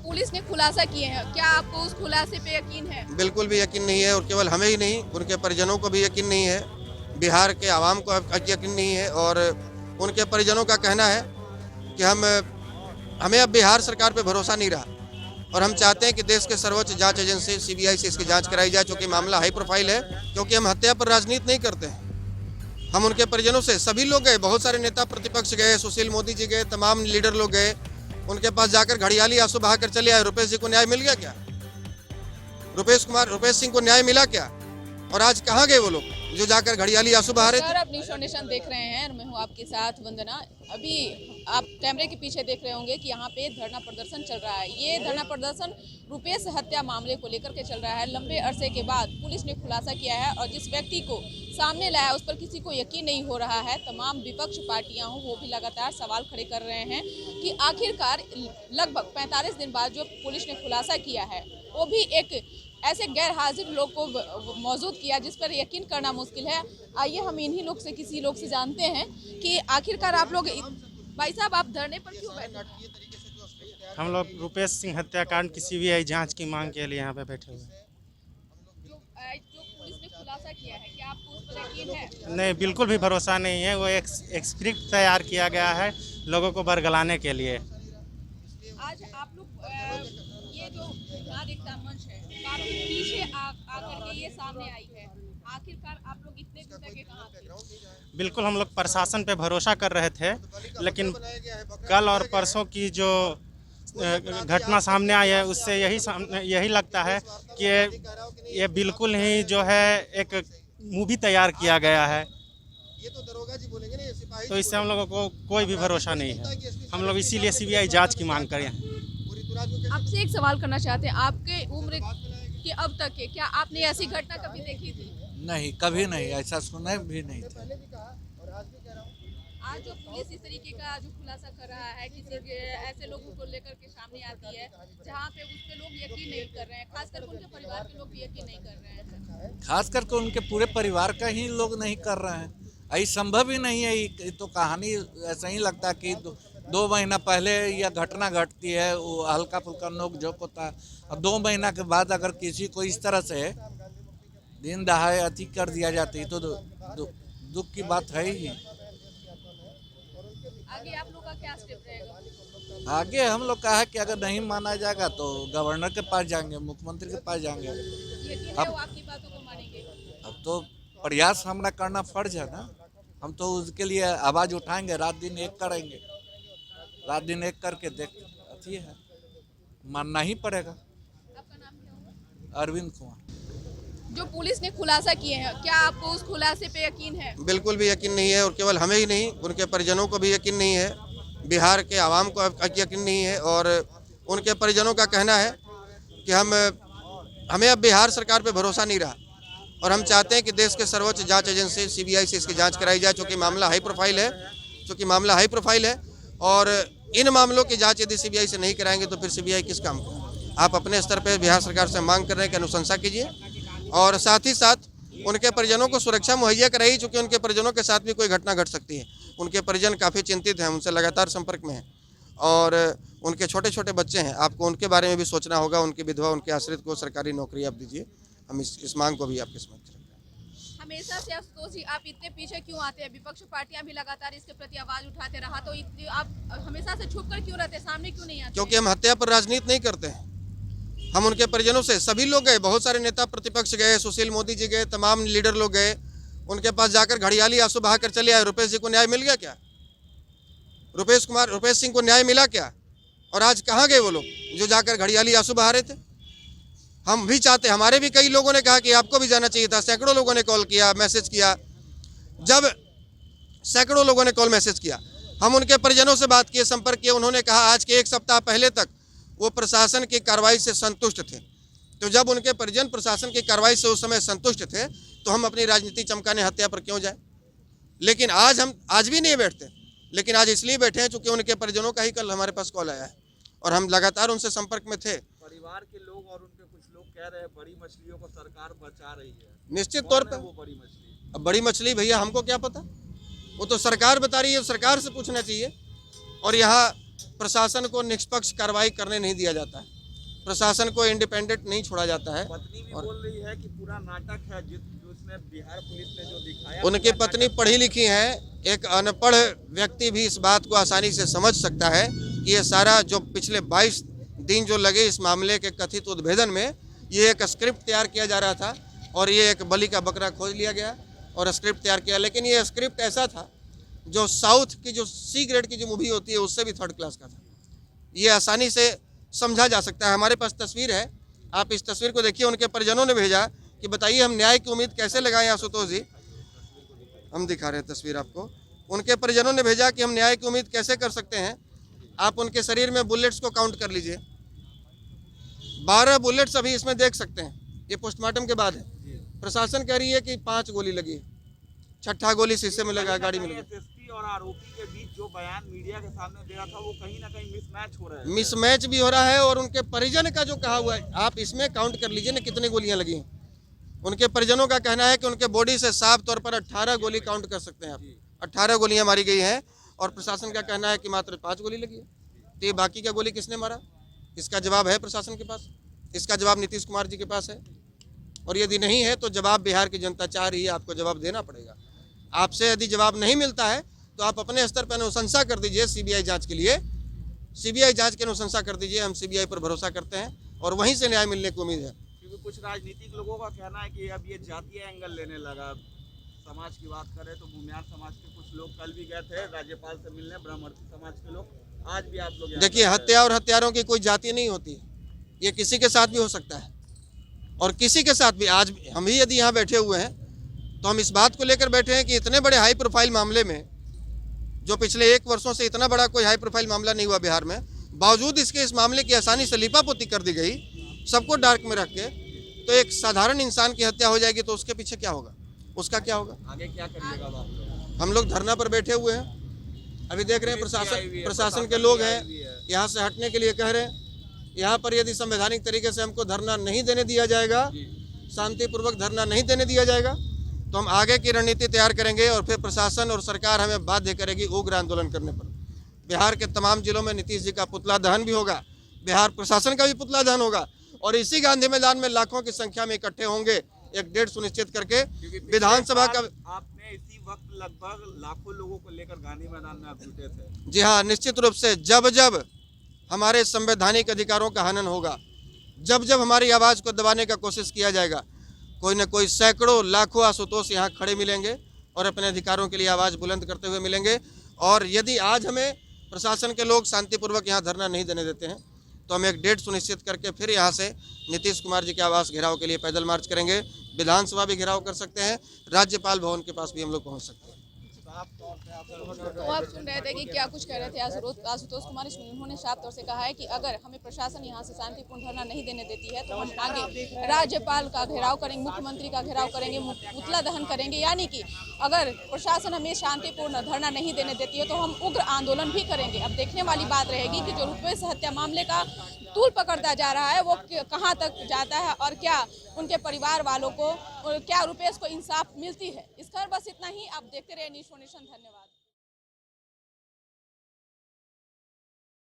Police ने खुलासा किए हैं, क्या आपको उस खुलासे पे यकीन है? बिल्कुल भी यकीन नहीं है और केवल हमें ही नहीं, उनके परिजनों को भी यकीन नहीं है, बिहार के आवाम को अब यकीन नहीं है। और उनके परिजनों का कहना है कि हमें अब बिहार सरकार पे भरोसा नहीं रहा और हम चाहते हैं कि देश के सर्वोच्च जांच एजेंसी सीबीआई से इसकी जांच कराई जाए, चूँकि मामला हाई प्रोफाइल है। क्योंकि हम हत्या पर राजनीति नहीं करते हैं। हम उनके परिजनों से, सभी लोग गए, बहुत सारे नेता प्रतिपक्ष गए, सुशील मोदी जी गए, तमाम लीडर लोग गए, उनके पास जाकर घड़ियाली आंसू बहाकर चले आए। रुपेश जी को न्याय मिल गया क्या? रुपेश सिंह को न्याय मिला क्या? और आज कहाँ गए वो लोग जो जाकर घड़ियाली आंसू बहा रहे थे? सर, आप न्यूज़ नेशन देख रहे हैं, मैं हूं आपके साथ वंदना। अभी आप कैमरे के पीछे देख रहे होंगे कि यहाँ पे धरना प्रदर्शन चल रहा है। ये धरना प्रदर्शन रुपेश हत्या मामले को लेकर के चल रहा है। लंबे अरसे के बाद पुलिस ने खुलासा किया है और जिस व्यक्ति को सामने लाया उस पर किसी को यकीन नहीं हो रहा है। तमाम विपक्ष पार्टियां हों वो भी लगातार सवाल खड़े कर रहे हैं कि आखिरकार लगभग 45 दिन बाद जो पुलिस ने खुलासा किया है वो भी एक ऐसे गैर हाजिर लोग को मौजूद किया जिस पर यकीन करना मुश्किल है। आइए हम इन्हीं लोग से, किसी लोग से जानते हैं कि आखिरकार आप लोग, भाई साहब, आप धरने पर क्यों बैठे? हम लोग रुपेश सिंह हत्याकांड की सीबीआई जांच की मांग के लिए यहाँ पे बैठे हुए हैं। जो पुलिस ने खुलासा किया है, क्या आपको उस पर यकीन है? नहीं, बिल्कुल भी भरोसा नहीं है। वो एक स्क्रिप्ट तैयार किया गया है लोगों को बरगलाने के लिए। आज आप लोग ये जो विवाद एकता मंच है काफी पीछे आकर के ये सामने आई है। आखिरकार आप लोग इतने दिन तक कहाँ थे? बिल्कुल, हम लोग प्रशासन पे भरोसा कर रहे थे, लेकिन कल और परसों की जो घटना सामने आई है उससे यही लगता है कि ये बिल्कुल ही जो है एक मूवी तैयार किया गया है। तो इससे हम लोगों को कोई भी भरोसा नहीं है। हम लोग इसीलिए सीबीआई जांच की मांग करें। आपसे एक सवाल करना चाहते हैं, आपके उम्र के अब तक के क्या आपने ऐसी घटना कभी देखी थी? नहीं, कभी नहीं, ऐसा सुना भी नहीं था। आज जो पुलिस इस तरीके का जो खुलासा कर रहा है, किसी ऐसे लोगों को लेकर के सामने आती है जहां पे उस पे लोग यकीन नहीं कर रहे हैं, खासकर उनके परिवार के लोग भी यकीन नहीं कर रहे हैं। खास करके उनके पूरे परिवार का ही लोग नहीं कर रहे हैं। ऐसा संभव ही नहीं है। ये तो कहानी ऐसा ही लगता है कि 2 महीना पहले यह घटना घटती है, वो हल्का फुल्का नोक झोंक होता है, और 2 महीना के बाद अगर किसी को इस तरह से दिन दहाड़े अति कर दिया जाती है तो दुख की बात है ही। आगे आप लोग का क्या स्टेप रहेगा? आगे हम लोग कहा है कि अगर नहीं माना जाएगा तो गवर्नर के पास जाएंगे, मुख्यमंत्री के पास जाएंगे। यकीन है वो आपकी बातों को मानेंगे? अब तो प्रयास हमारा करना फर्ज है ना। हम तो उसके लिए आवाज़ उठाएंगे, रात दिन एक करेंगे, रात दिन एक करके देख अथी है, मानना ही पड़ेगा। आपका नाम क्या होगा? अरविंद कुमार। जो पुलिस ने खुलासा किए हैं, क्या आपको उस खुलासे पे यकीन है? बिल्कुल भी यकीन नहीं है और केवल हमें ही नहीं, उनके परिजनों को भी यकीन नहीं है, बिहार के आवाम को अब यकीन नहीं है। और उनके परिजनों का कहना है कि हमें अब बिहार सरकार पे भरोसा नहीं रहा और हम चाहते हैं कि देश के सर्वोच्च जांच एजेंसी सीबीआई से इसकी जांच कराई जाए, चूँकि मामला हाई प्रोफाइल है। और इन मामलों की जांच यदि सीबीआई से नहीं कराएंगे तो फिर सीबीआई किस काम का? आप अपने स्तर पर बिहार सरकार से मांग कर रहे हैं कि अनुशंसा कीजिए और साथ ही साथ उनके परिजनों को सुरक्षा मुहैया कराई, चूँकि उनके परिजनों के साथ भी कोई घटना घट सकती है। उनके परिजन काफ़ी चिंतित हैं, उनसे लगातार संपर्क में हैं और उनके छोटे छोटे बच्चे हैं। आपको उनके बारे में भी सोचना होगा, उनकी विधवा, उनके आश्रित को सरकारी नौकरी आप दीजिए। हम इस मांग को भी आपके समक्ष रखते हैं। हमेशा से आशुतोष जी, आप इतने पीछे क्यों आते हैं? विपक्ष पार्टियां भी लगातार इसके प्रति आवाज उठाते रहा, तो आप हमेशा से छुप कर क्यों रहते हैं, सामने क्यों नहीं आते? क्योंकि हम हत्या पर राजनीति नहीं करते हैं। हम उनके परिजनों से, सभी लोग गए, बहुत सारे नेता प्रतिपक्ष गए, सुशील मोदी जी गए, तमाम लीडर लोग गए, उनके पास जाकर घड़ियाली आंसू बहाकर चले आए। रुपेश जी को न्याय मिल गया क्या? रुपेश सिंह को न्याय मिला क्या? और आज कहाँ गए वो लोग जो जाकर घड़ियाली आंसू बहा रहे थे? हम भी चाहते, हमारे भी कई लोगों ने कहा कि आपको भी जाना चाहिए था। सैकड़ों लोगों ने कॉल किया, मैसेज किया। जब सैकड़ों लोगों ने कॉल मैसेज किया, हम उनके परिजनों से बात किए, संपर्क किए। उन्होंने कहा आज के 1 सप्ताह पहले तक वो प्रशासन की कार्रवाई से संतुष्ट थे। तो जब उनके परिजन प्रशासन की कार्रवाई से उस समय संतुष्ट थे तो हम अपनी राजनीति चमकाने हत्या पर क्यों जाए? लेकिन हम आज भी नहीं बैठते, लेकिन आज इसलिए बैठे हैं चूँकि उनके परिजनों का ही कल हमारे पास कॉल आया है और हम लगातार उनसे संपर्क में थे। परिवार के लोग और उनके कुछ लोग कह रहे हैं बड़ी मछलियों को सरकार बचा रही है। निश्चित तौर पर वो बड़ी मछली, अब बड़ी मछली भैया हमको क्या पता, वो तो सरकार बता रही है, सरकार से पूछना चाहिए। और यहाँ प्रशासन को निष्पक्ष कार्रवाई करने नहीं दिया जाता है। प्रशासन को इंडिपेंडेंट नहीं छोड़ा जाता है। पत्नी भी और बोल रही है कि पूरा नाटक है जो उसमें बिहार पुलिस ने जो दिखाया। उनकी पत्नी पढ़ी लिखी है, एक अनपढ़ व्यक्ति भी इस बात को आसानी से समझ सकता है कि ये सारा जो पिछले 22 दिन जो लगे इस मामले के कथित उद्भेदन में, ये एक स्क्रिप्ट तैयार किया जा रहा था और ये एक बलि का बकरा खोज लिया गया और स्क्रिप्ट तैयार किया। लेकिन ये स्क्रिप्ट ऐसा था जो साउथ की जो सी ग्रेड की जो मूवी होती है उससे भी थर्ड क्लास का था। ये आसानी से समझा जा सकता है। हमारे पास तस्वीर है, आप इस तस्वीर को देखिए। उनके परिजनों ने भेजा कि बताइए हम न्याय की उम्मीद कैसे लगाएं आशुतोष जी। हम दिखा रहे हैं तस्वीर आपको। उनके परिजनों ने भेजा कि हम न्याय की उम्मीद कैसे कर सकते हैं। आप उनके शरीर में बुलेट्स को काउंट कर लीजिए, 12 बुलेट्स अभी इसमें देख सकते हैं। ये पोस्टमार्टम के बाद है। प्रशासन कह रही है कि 5 गोली लगी है, 6ठा गोली शीशे में लगा, गाड़ी में लगी। एसएसपी और आरोपी के बीच जो बयान मीडिया के सामने दे रहा था वो कहीं ना कहीं मिसमैच हो रहा है। मिसमैच भी हो रहा है और उनके परिजन का जो कहा हुआ है, आप इसमें काउंट कर लीजिए ना कितनी गोलियां लगी हैं। उनके परिजनों का कहना है कि उनके बॉडी से साफ तौर पर 18 गोली काउंट कर सकते हैं आप। 18 गोलियां मारी गई हैं और प्रशासन का कहना है कि मात्र 5 गोली लगी है। तो ये बाकी का गोली किसने मारा, इसका जवाब है प्रशासन के पास, इसका जवाब नीतीश कुमार जी के पास है। और यदि नहीं है तो जवाब बिहार की जनता चाह रही है, आपको जवाब देना पड़ेगा। आपसे यदि जवाब नहीं मिलता है तो आप अपने स्तर पर अनुशंसा कर दीजिए सीबीआई जांच के लिए। सीबीआई जांच की अनुशंसा कर दीजिए, हम सीबीआई पर भरोसा करते हैं और वहीं से न्याय मिलने की उम्मीद है। क्योंकि कुछ राजनीतिक लोगों का कहना है कि अब ये जातीय एंगल लेने लगा। समाज की बात करें तो भूमिहार समाज के कुछ लोग कल भी गए थे राज्यपाल से मिलने, ब्राह्मणी समाज के लोग आज भी। आप लोग देखिए, हत्या और हत्यारों की कोई जाति नहीं होती है, ये किसी के साथ भी हो सकता है और किसी के साथ भी। आज हम ही यदि यहाँ बैठे हुए हैं तो हम इस बात को लेकर बैठे हैं कि इतने बड़े हाई प्रोफाइल मामले में, जो पिछले 1 वर्षों से इतना बड़ा कोई हाई प्रोफाइल मामला नहीं हुआ बिहार में, बावजूद इसके इस मामले की आसानी से लिपापोती कर दी गई, सबको डार्क में रख के। तो एक साधारण इंसान की हत्या हो जाएगी तो उसके पीछे क्या होगा, उसका क्या होगा? आगे क्या करिएगा आप लोग? हम लोग धरना पर बैठे हुए हैं, अभी देख रहे हैं प्रशासन के लोग हैं यहाँ से हटने के लिए कह रहे हैं। यहाँ पर यदि संवैधानिक तरीके से हमको धरना नहीं देने दिया जाएगा, शांतिपूर्वक धरना नहीं देने दिया जाएगा, तो हम आगे की रणनीति तैयार करेंगे और फिर प्रशासन और सरकार हमें बाध्य करेगी उग्र आंदोलन करने पर। बिहार के तमाम जिलों में नीतीश जी का पुतला दहन भी होगा, बिहार प्रशासन का भी पुतला दहन होगा और इसी गांधी मैदान में लाखों की संख्या में इकट्ठे होंगे, एक डेट सुनिश्चित करके विधानसभा का। आपने इसी वक्त लगभग लाखों लोगों को लेकर गांधी मैदान में आप जुटे थे। जी हाँ, निश्चित रूप से। जब जब हमारे संवैधानिक अधिकारों का हनन होगा, जब जब हमारी आवाज़ को दबाने का कोशिश किया जाएगा, कोई न कोई सैकड़ों लाखों आशुतोष यहाँ खड़े मिलेंगे और अपने अधिकारों के लिए आवाज़ बुलंद करते हुए मिलेंगे। और यदि आज हमें प्रशासन के लोग शांतिपूर्वक यहाँ धरना नहीं देने देते हैं तो हम एक डेट सुनिश्चित करके फिर यहाँ से नीतीश कुमार जी के आवास घेराव के लिए पैदल मार्च करेंगे। विधानसभा भी घेराव कर सकते हैं, राज्यपाल भवन के पास भी हम लोग पहुँच सकते हैं। तो आप सुन रहे थे कि क्या कुछ कह रहे थे आशुतोष कुमार। उन्होंने साफ तौर से कहा है कि अगर हमें प्रशासन यहाँ से शांतिपूर्ण धरना नहीं देने देती है तो हम आगे राज्यपाल का घेराव करेंगे, मुख्यमंत्री का घेराव करेंगे, पुतला दहन करेंगे। यानी कि अगर प्रशासन हमें शांतिपूर्ण धरना नहीं देने देती है तो हम उग्र आंदोलन भी करेंगे। अब देखने वाली बात रहेगी कि जो रुपेश हत्या मामले का तूल पकड़ता जा रहा है वो कहाँ तक जाता है और क्या उनके परिवार वालों को, क्या रुपेश को इंसाफ मिलती है। इस खबर बस इतना ही। आप देखते रहे न्यूज़ नेशन। धन्यवाद।